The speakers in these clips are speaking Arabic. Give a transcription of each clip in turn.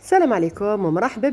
السلام عليكم ومرحبا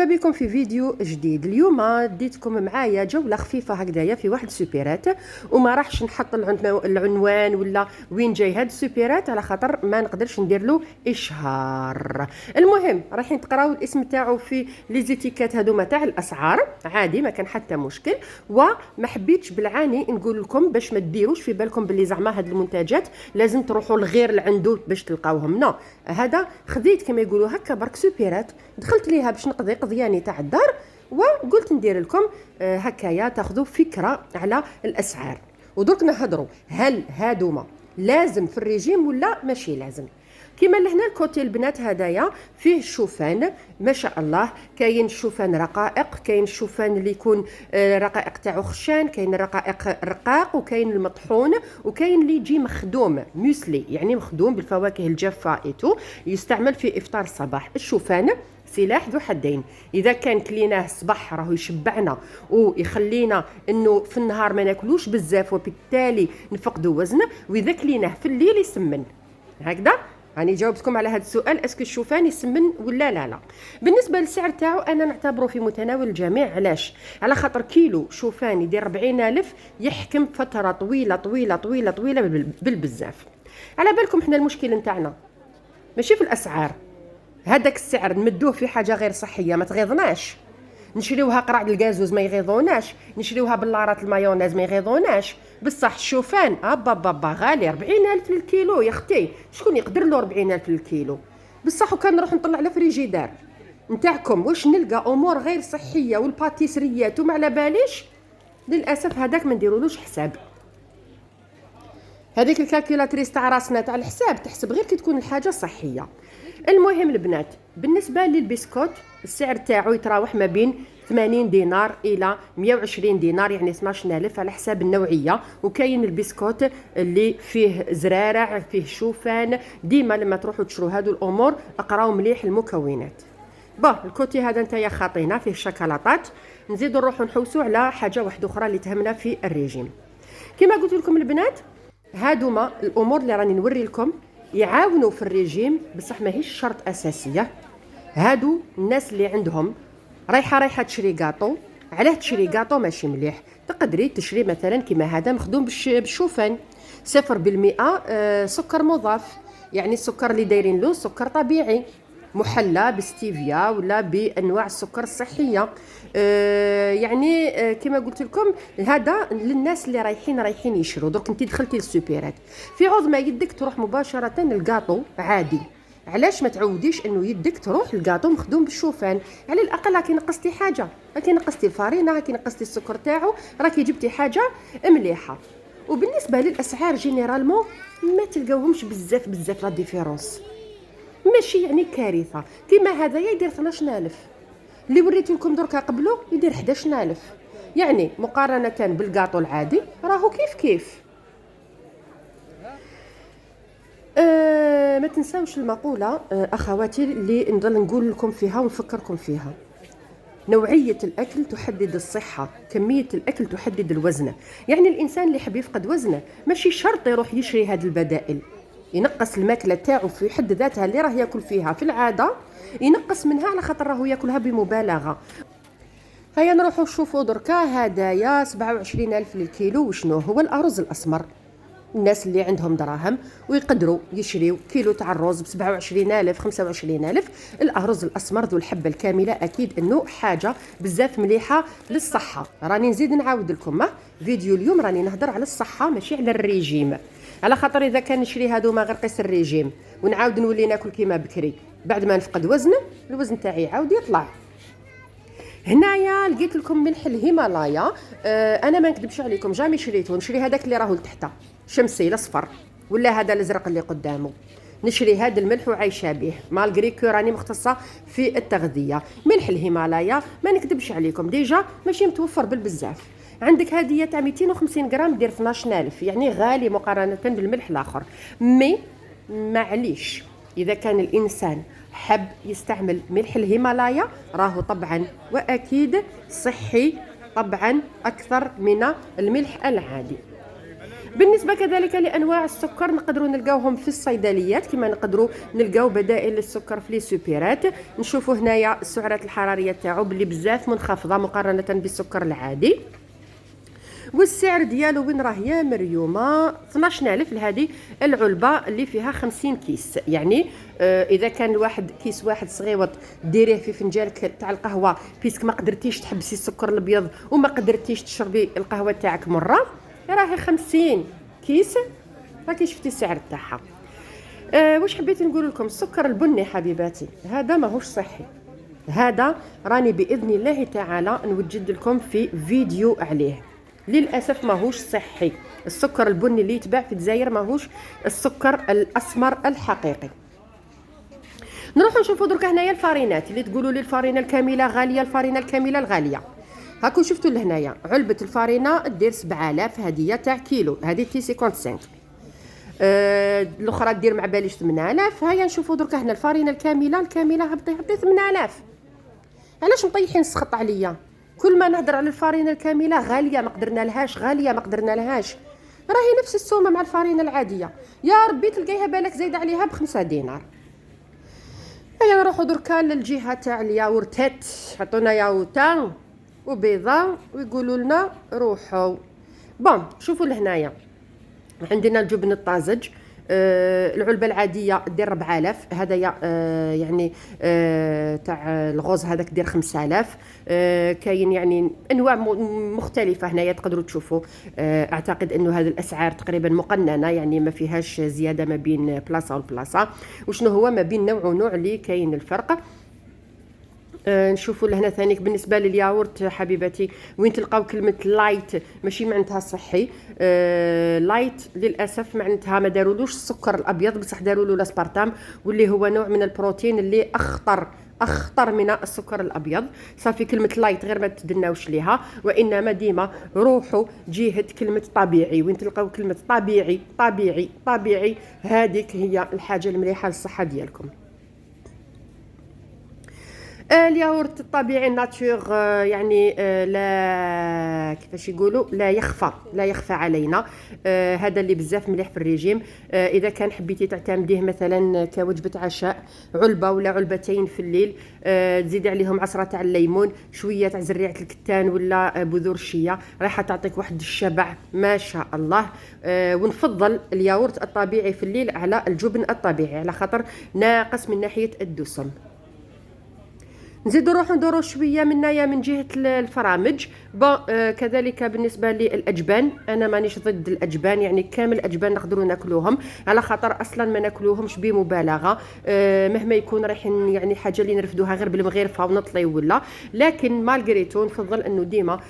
بكم في فيديو جديد. اليوم ديتكم معايا جولة خفيفة هكذايا في واحد السوبيرات، وما راحش نحط العنوان ولا وين جاي هاد السوبيرات على خاطر ما نقدرش ندير له اشهار. المهم رايحين تقراو الاسم تاعو في لي زيتيكات هذوما تاع الاسعار عادي، ما كان حتى مشكل. وما حبيتش بالعاني نقول لكم باش ما ديروش في بالكم باللي زعما هاد المنتجات لازم تروحوا لغير لعندو باش تلقاوهم. نو، هذا خذيت كما يقولوا هكا برك سوبيرات، دخلت ليها باش نقضي قضياني تاع الدار، وقلت ندير لكم هكايا تاخذوا فكره على الاسعار. ودرك نهضروا هل هادوما لازم في الريجيم ولا ماشي لازم. كما لهنا الكوتي البنات هدايا فيه الشوفان ما شاء الله، كاين الشوفان رقائق، كاين الشوفان اللي يكون رقائق تاعو خشان، كاين الرقائق رقاق، وكاين المطحون، وكاين اللي يجي مخدوم موسلي يعني مخدوم بالفواكه الجافه ايتو، يستعمل في افطار الصباح. الشوفان سلاح ذو حدين، اذا كان كليناه الصباح راهو يشبعنا ويخلينا انه في النهار ما ناكلوش بزاف وبالتالي نفقدوا وزن، واذا كليناه في الليل يسمن. هكذا راني جاوبتكم على هذا السؤال، اسكو الشوفان يسمن ولا لا. بالنسبه للسعر تاعو انا نعتبره في متناول الجميع. علاش؟ على خاطر كيلو شوفان يدير 40,000 يحكم فتره طويله طويله طويله طويله بالبزاف. على بالكم احنا المشكل نتاعنا ماشي في الاسعار، هذاك السعر نمدوه في حاجه غير صحيه ما تغيظناش، نشريوها قرع الغازوز ما يغيظوناش، نشريوها باللارات المايونيز ما يغيظوناش. بصح الشوفان بابا غالي، 40,000 للكيلو يا اختي، شكون يقدر له 40,000 للكيلو؟ بصح وكان نروح نطلع على فريجيدار نتاعكم واش نلقى امور غير صحيه والباتيسريات وما على باليش، للاسف هذاك ما نديرولوش حساب. هذيك الكالكولاتريس تاع راسنا تاع الحساب تحسب غير كي تكون الحاجه صحيه. المهم البنات بالنسبه للبسكوت السعر تاعو يتراوح ما بين 80 دينار الى 120 دينار، يعني 12,000 على حساب النوعيه. وكاين البسكوت اللي فيه زرارع فيه شوفان. ديما لما تروحوا تشروا هادو الامور اقراو مليح المكونات. الكوتي هذا نتايا خاطينا فيه الشوكولاتات. نزيدو نروحوا نحوسوا على حاجه واحده اخرى اللي تهمنا في الريجيم. كما قلت لكم البنات هادوما الامور اللي راني نوري لكم يعاونوا في الريجيم، بصح ماهيش شرط اساسيه. هادو الناس اللي عندهم رايحه تشري كاطو، علاه تشري كاطو ماشي مليح؟ تقدري تشري مثلا كيما هذا مخدوم بالشوفان 0% سكر مضاف، يعني السكر اللي دايرين له سكر طبيعي محلى بستيفيا ولا بانواع السكر الصحيه. يعني كما قلت لكم هذا للناس اللي رايحين يشروا. درك انت دخلتي للسوبيرات في عوض ما يدك تروح مباشره للكاطو عادي، علاش ما تعوديش انه يدك تروح للكاطو مخدوم بالشوفان؟ على الاقل راكي نقصتي حاجه، راكي نقصتي الفارينه، راكي نقصتي السكر تاعو، راكي جبتي حاجه مليحه. وبالنسبه للاسعار جينيرالمون ما تلقاوهمش بزاف لا ديفيرونس، ماشي يعني كارثه. كيما هذا يدير 12,000، اللي وريت لكم دركا قبله يدير 11,000، يعني مقارنه بالكاطو العادي راهو كيف. ما تنساوش المقوله اخواتي اللي نضل نقول لكم فيها ونفكركم فيها: نوعيه الاكل تحدد الصحه، كميه الاكل تحدد الوزن. يعني الانسان اللي يحب يفقد وزنه ماشي شرط يروح يشري هذه البدائل، ينقص الماكله تاعو في حد ذاتها اللي راه ياكل فيها في العاده، ينقص منها على خاطر راهو ياكلها بمبالغه. هيا نروحوا نشوفوا دركا هدايا 27,000 للكيلو. وشنو هو الارز الاسمر؟ الناس اللي عندهم دراهم ويقدروا يشريو كيلو تاع الرز ب 27,000 25,000. الارز الاسمر ذو الحبه الكامله اكيد انه حاجه بزاف مليحه للصحه. راني نزيد نعاود لكم فيديو اليوم راني نهضر على الصحه ماشي على الريجيم، على خاطر اذا كان نشري هادو ما غير قيس الريجيم ونعاود نولي ناكل كيما بكري بعد ما نفقد وزن، الوزن تاعي يعاود يطلع. هنايا لقيت لكم ملح الهيمالايا. انا ما نكذبش عليكم جامي شريته، نشري هذاك اللي راهو لتحته شمسي الاصفر ولا هذا الازرق اللي قدامه، نشري هذا الملح وعايشه به مالغري كو راني مختصه في التغذيه. ملح الهيمالايا ما نكذبش عليكم ديجا ماشي متوفر بالبزاف. عندك هديه تاع 250 غرام دير 12,000، يعني غالي مقارنه بالملح الاخر. معليش اذا كان الانسان حب يستعمل ملح الهيمالايا راهو طبعا واكيد صحي طبعا اكثر من الملح العادي. بالنسبه كذلك لانواع السكر نقدروا نلقاوهم في الصيدليات، كما نقدروا نلقاو بدائل للسكر في لي سوبيرات. نشوفوا هنايا السعرات الحراريه تاعو بلي بزاف منخفضه مقارنه بالسكر العادي، والسعر ديالو وين راه يا مريومه 12000 لهذه العلبه اللي فيها 50 كيس. يعني اذا كان الواحد كيس واحد صغيوط ديريه في فنجانك تاع القهوه، بيسك ما قدرتيش تحبسي السكر الابيض وما قدرتيش تشربي القهوه تاعك مره، راهي 50 كيس. راكي شفتي السعر تاعها. واش حبيت نقول لكم؟ السكر البني حبيباتي هذا ماهوش صحي، هذا راني باذن الله تعالى نوجد لكم في فيديو عليه. للاسف ماهوش صحي. السكر البني اللي يتباع في الجزائر ماهوش السكر الاسمر الحقيقي. نروح نشوفوا درك هنايا الفارينات اللي تقولوا لي الفارينه الكامله غاليه، الفارينه الكامله الغاليه. هاكو شفتوا لهنايا علبه الفارينه دير 7000 هديه تاع كيلو، هذه تي 55. الاخرى دير مع باليش 8000. هيا نشوفوا درك هنا الفارينه الكامله هبطي 8000. علاش مطيحين السخط عليا؟ كل ما نهضر على الفارينه الكامله غاليه ما قدرنا لهاش، غاليه ما قدرنا لهاش. راهي نفس السومه مع الفارينه العاديه، يا ربي تلقايها بالك زايده عليها ب5 دينار. هيا نروحوا دركا للجهه تاع الياورتات. حطونا ياورتان وبيضه ويقولوا لنا روحوا. بون شوفوا لهنايا عندنا الجبن الطازج. العلبه العاديه دير 4000، هذايا يعني تاع الغوز هذاك دير 5000. كاين يعني انواع مختلفه هنايا تقدروا تشوفوا. اعتقد انه هذه الاسعار تقريبا مقننه، يعني ما فيهاش زياده ما بين بلاصه والبلاصه. وشنو هو ما بين نوع ونوع اللي كاين الفرق. نشوفوا لهنا ثاني بالنسبه للياورت حبيباتي وين تلقاو كلمه لايت ماشي معناتها صحي. لايت للاسف معناتها ما دارولوش السكر الابيض، بصح داروا له الاسبارتام واللي هو نوع من البروتين اللي اخطر من السكر الابيض. صافي كلمه لايت غير ما تدناوش ليها، وانما ديما روحوا جهه كلمه طبيعي. وين تلقاو كلمه طبيعي طبيعي طبيعي، هذيك هي الحاجه المليحه للصحه ديالكم. الياغورت الطبيعي الناتور يعني لا كيفاش يقولوا لا يخفى علينا. هذا اللي بزاف مليح في الريجيم. اذا كان حبيتي تعتمديه مثلا كوجبه عشاء، علبه ولا علبتين في الليل، تزيدي عليهم عصره تاع الليمون، شويه تاع زريعه الكتان ولا بذور الشيا، راح تعطيك واحد الشبع ما شاء الله. ونفضل الياغورت الطبيعي في الليل على الجبن الطبيعي على خاطر ناقص من ناحيه الدسم. نزيدو نروحو ندورو شويه منايا من جهه الفرامج. كذلك بالنسبه للاجبان، انا مانيش ضد الاجبان، يعني كامل الاجبان نقدروا ناكلوهم على خاطر اصلا ما ناكلوهمش بمبالغه. مهما يكون رايحين يعني حاجه اللي نرفدوها غير بالمغرفه ونطليو ولا، لكن مالغريتو نفضل انه ديما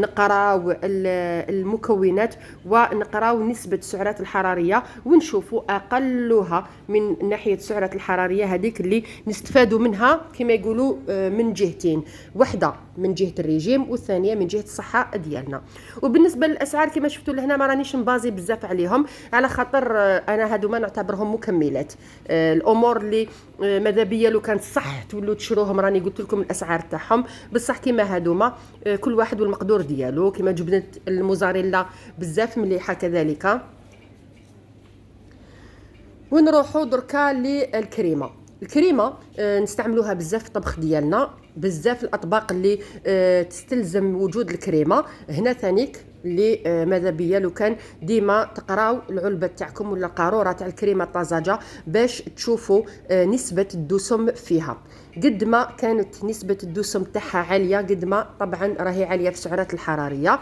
نقراو المكونات ونقراو نسبه السعرات الحراريه ونشوفوا اقلها من ناحيه السعرات الحراريه هذيك اللي نستفادوا منها كما يقولوا من جهتين، واحده من جهه الريجيم والثانيه من جهه الصحه ديالنا. وبالنسبه للاسعار كما شفتوا لهنا ما رانيش نبازي بزاف عليهم على خاطر انا هادو ما نعتبرهم مكملات. الامور اللي ماذا بيا لو كانت صح تولوا تشروهم راني قلت لكم الاسعار تاعهم، بصح كيما هادوما كل واحد والمقدور ديالو. كيما جبنه الموزاريلا بزاف مليحه كذلك. ونروحوا دركا للكريمه. الكريمه نستعملوها بزاف في الطبخ ديالنا، بزاف الاطباق اللي تستلزم وجود الكريمه. هنا ثانيك اللي ماذا بيا لو كان ديما تقراو العلبه تاعكم ولا القاروره تاع الكريمه الطازجه باش تشوفوا نسبه الدسم فيها. قد ما كانت نسبه الدسم تاعها عاليه قد ما طبعا راهي عاليه في السعرات الحراريه.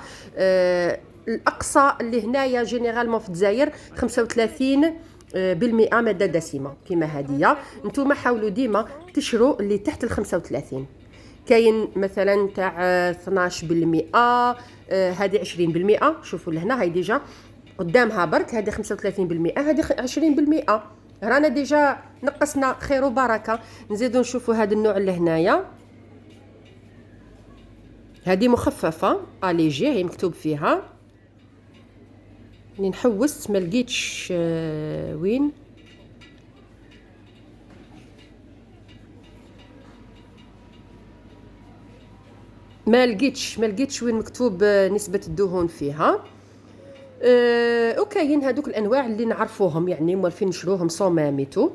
الاقصى اللي هنايا جينيرالمون في الجزائر 35 بالمئة مادة دسمة. كما هادية نتوما حاولوا ديما تشروا اللي تحت 35. كاين مثلا تاع 12%، هذه 20%. شوفوا لهنا هاي ديجا قدامها برك، هذه 35%، هذه 20%. رانا ديجا نقصنا خير وبركة. نزيدو نشوفوا هذا النوع اللي هنايا، هذه مخففة اليجي هي مكتوب فيها. نحوس ما لقيتش وين ما لقيتش وين مكتوب نسبة الدهون فيها. وكاين هذوك الانواع اللي نعرفوهم يعني موالفين نشروهم صوماميتو.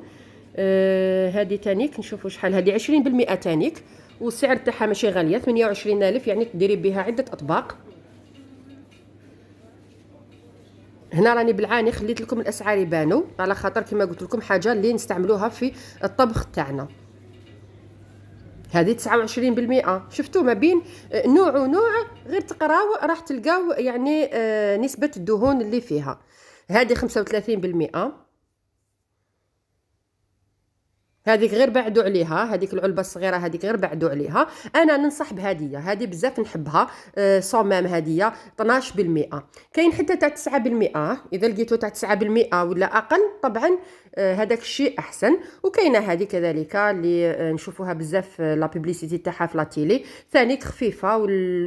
هذه تانيك نشوفوا شحال هذه 20% تانيك، والسعر تاعها ماشي غاليه 28,000 يعني تديري بها عده اطباق. هنا راني بالعاني خليت لكم الاسعار يبانوا على خاطر كما قلت لكم حاجه اللي نستعملوها في الطبخ تاعنا. هذه 29%. شفتوا ما بين نوع ونوع غير تقراو راح تلقاو يعني نسبه الدهون اللي فيها. هذه 35%. هذيك غير بعدوا عليها، هذيك العلبه الصغيره هذيك غير بعدوا عليها. انا ننصح بهديه، هذه بزاف نحبها. صمام هديه 12%. كاين حتى تاع 9%، اذا لقيتو تاع 9% ولا اقل طبعا هذاك الشيء احسن. وكاينه هذه كذلك اللي نشوفوها بزاف لا بوبليسيتي تاعها في لاتيلي، ثاني خفيفه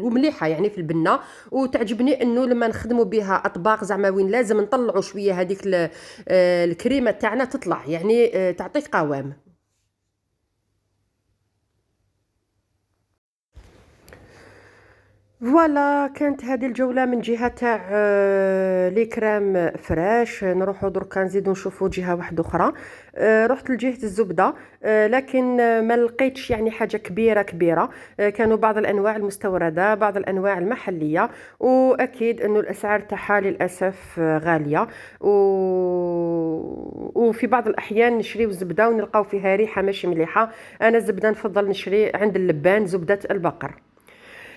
ومليحه يعني في البنه. وتعجبني انه لما نخدموا بها اطباق زعما وين لازم نطلعوا شويه هذيك الكريمه تاعنا تطلع يعني تعطيك قوام. فوالا كانت هذه الجولة من جهة تاع لي كريم فريش. نروحو دركا نزيدو نشوفو جهة واحدة أخرى. رحت لجهة الزبدة، لكن ما لقيتش يعني حاجة كبيرة. كانوا بعض الأنواع المستوردة، بعض الأنواع المحلية، وأكيد أنه الأسعار تاعها للأسف غالية. وفي بعض الأحيان نشريو الزبدة ونلقاو فيها ريحة ماشي مليحة. أنا الزبدة نفضل نشري عند اللبان زبدة البقر.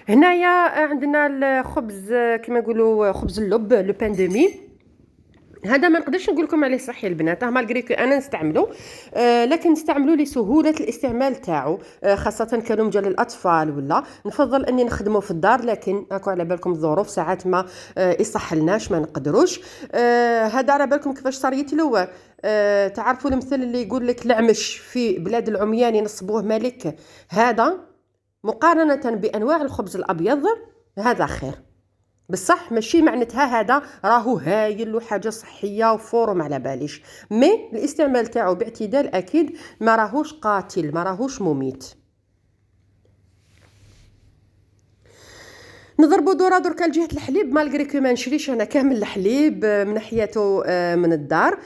هنايا عندنا الخبز كما نقولوا خبز اللب لو بان دومي. هذا ما نقدرش نقول لكم عليه صحي البنات مالغري كو انا نستعملو، لكن نستعملو لسهوله الاستعمال تاعو، خاصه كانوا مجال الاطفال ولا نفضل اني نخدمه في الدار، لكن اكو على بالكم الظروف ساعات ما يصحلناش ما نقدروش. هذا على بالكم كيفاش صاريت له. تعرفوا المثل اللي يقول لك العمش في بلاد العميان ينصبوه ملك، هذا مقارنة بأنواع الخبز الأبيض هذا خير. بصح ماشي معناتها هذا راهو هايل وحاجة صحية وفورم على باليش، مي الاستعمال تاعو باعتدال أكيد ما راهوش قاتل ما راهوش مميت. نضربوا دورة دركا لجهة الحليب، مالغري كو ما نشريش انا كامل الحليب من ناحيته من الدار.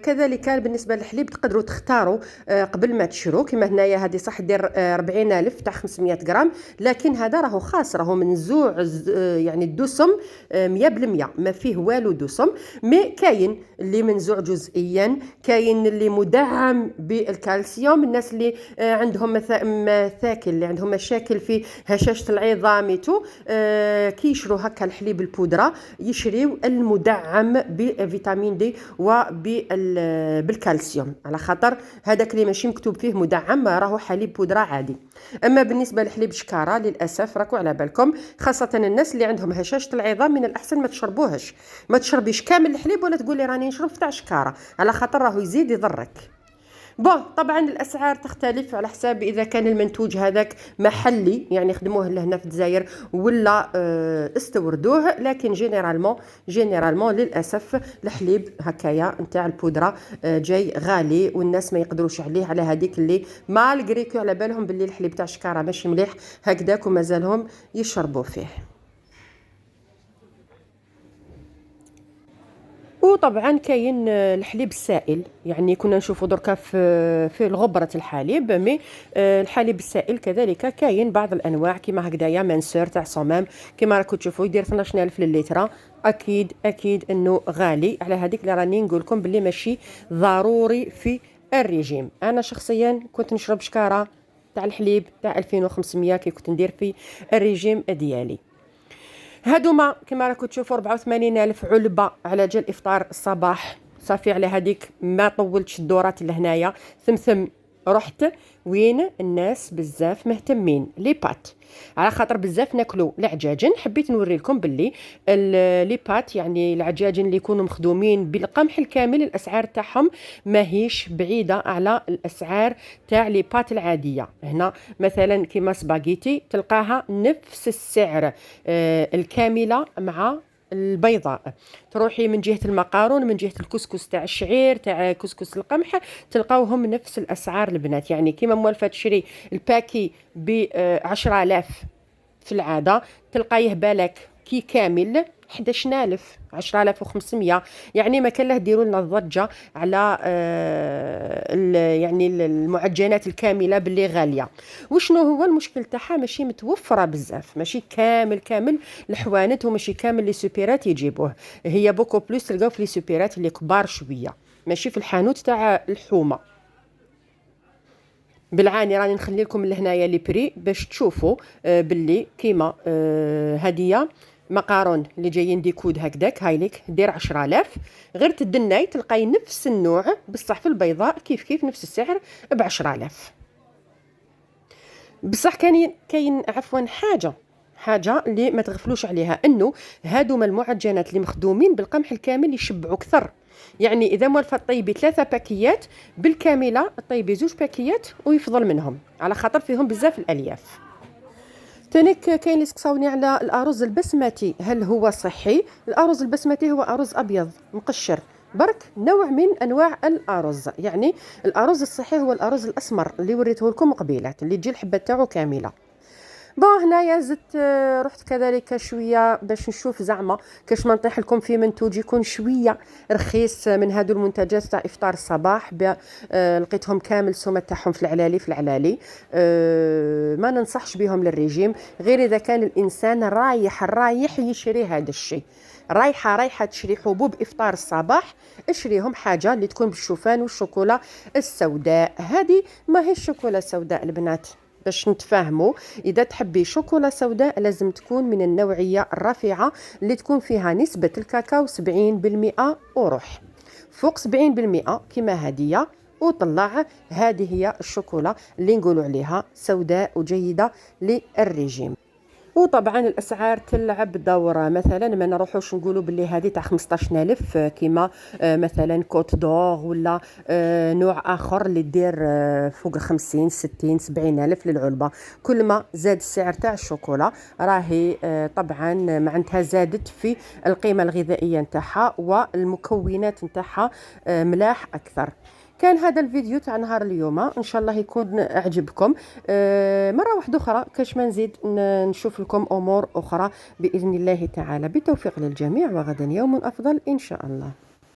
كذلك بالنسبه للحليب تقدروا تختاروا قبل ما تشرو. كما هنايا هذه صح دير 40,000 تاع 500 غرام، لكن هذا راهو خاص راهو منزوع يعني الدسم 100%، ما فيه والو دسم. مي كاين اللي منزوع جزئيا، كاين اللي مدعم بالكالسيوم. الناس اللي عندهم مثاكل اللي عندهم مشاكل في هشاشه العظام كي يشروا هكا الحليب البودره يشريو المدعم بفيتامين دي وبالكالسيوم، على خاطر هذاك اللي ماشي مكتوب فيه مدعم راهو حليب بودره عادي. اما بالنسبه لحليب شكاره للاسف راكو على بالكم، خاصه الناس اللي عندهم هشاشه العظام من الاحسن ما تشربوهش، ما تشربيش كامل الحليب ولا تقولي راني نشرب تاع شكاره، على خاطر راهو يزيد يضرك. طبعا الاسعار تختلف على حساب اذا كان المنتوج هذاك محلي يعني يخدموه لهنا في الجزائر ولا استوردوه، لكن جينيرالمون للاسف الحليب هكايا نتاع البودره جاي غالي، والناس ما يقدروش عليه على هذيك اللي مالغريكو على بالهم باللي الحليب تاع شكاره ماشي مليح هكذاك ومازالهم يشربوا فيه. وطبعا كاين الحليب السائل، يعني كنا نشوفوا دركا في الغبره الحليب، مي الحليب السائل كذلك كاين بعض الانواع كيما هكذايا منسور تاع صمام كيما راكم تشوفوا يدير 12,000 للتر. اكيد انه غالي، على هذيك اللي راني نقول لكم باللي ماشي ضروري في الريجيم. انا شخصيا كنت نشرب شكاره تاع الحليب تاع 2500 كي كنت ندير في الريجيم ديالي. هادوما كما راكم تشوفوا 84,000 علبه على جال افطار الصباح. صافي على هذيك ما طولتش الدورات لهنايا، ثم رحت وين الناس بزاف مهتمين لي بات، على خاطر بزاف ناكلوا العجاجن. حبيت نوري لكم باللي لي بات يعني العجاجن اللي يكونوا مخدومين بالقمح الكامل الاسعار تاعهم ماهيش بعيده على الاسعار تاع لي بات العاديه. هنا مثلا كيما سباغيتي تلقاها نفس السعر الكامله مع البيضاء. تروحي من جهة المقارون من جهة الكسكس تاع الشعير تاع كسكس القمح تلقاوهم نفس الأسعار البنات. يعني كيما موالفة تشري الباكي ب10,000 في العادة تلقايه بالك كي كامل 11000 10500. يعني ما كان له ديروا لنا الضجه على يعني المعجنات الكامله باللي غاليه. وشنو هو المشكل تاعها؟ ماشي متوفره بزاف، ماشي كامل الحوانت وماشي كامل لي سوبيرات يجيبوه. هي بوكو بلوس تلقاو في لي سوبيرات اللي كبار شويه، ماشي في الحانوت تاع الحومه. بالعاني راني نخلي لكم لهنايا لي بري باش تشوفوا باللي كيما هديه مقارون اللي جايين دي كود هكذاك، هاي ليك دير 10000. غير تدناي تلقاي نفس النوع بصح في البيضاء كيف نفس السعر ب 10000. بصح كاين عفوا حاجه اللي ما تغفلوش عليها، انه هادو المعجنات اللي مخدومين بالقمح الكامل يشبعوا اكثر. يعني اذا موالفه طيبي 3 باكيات بالكامله، طيبي 2 باكيات ويفضل منهم، على خاطر فيهم بزاف الالياف. تانيك كاين اللي سقساوني على الارز البسمتي، هل هو صحي؟ الارز البسمتي هو ارز ابيض مقشر، برك نوع من انواع الارز. يعني الارز الصحي هو الارز الاسمر اللي وريته لكم قبيلات، اللي تجي الحبه تاعو كامله. بون هنايا زدت رحت كذلك شويه باش نشوف زعما كاش ما نطيح لكم في منتوج يكون شويه رخيص من هادو المنتجات تاع افطار الصباح. لقيتهم كامل السمات تاعهم في العلالي. ما ننصحش بهم للريجيم، غير اذا كان الانسان رايح يشري هذا الشيء. رايحه تشري حبوب افطار الصباح، اشريهم حاجه اللي تكون بالشوفان والشوكولا السوداء. هذه ما هي الشوكولا السوداء البنات، باش نتفاهموا. اذا تحبي شوكولا سوداء لازم تكون من النوعيه الرفيعه اللي تكون فيها نسبه الكاكاو 70% وروح فوق 70% كما هديه وطلع. هذه هي الشوكولا اللي نقولوا عليها سوداء وجيده للرجيم. وطبعا الاسعار تلعب دور، مثلا ما نروحوش نقولوا باللي هذه تاع 15000 كيما مثلا كوت دور، ولا نوع اخر اللي دير فوق 50 60 70 الف للعلبه. كل ما زاد السعر تاع الشوكولا راهي طبعا معناتها زادت في القيمه الغذائيه نتاعها والمكونات نتاعها ملاح اكثر. كان هذا الفيديو تاع نهار اليوم، ان شاء الله يكون عجبكم. مره واحده اخرى كاش ما نزيد نشوف لكم امور اخرى باذن الله تعالى، بالتوفيق للجميع، وغدا يوم افضل ان شاء الله.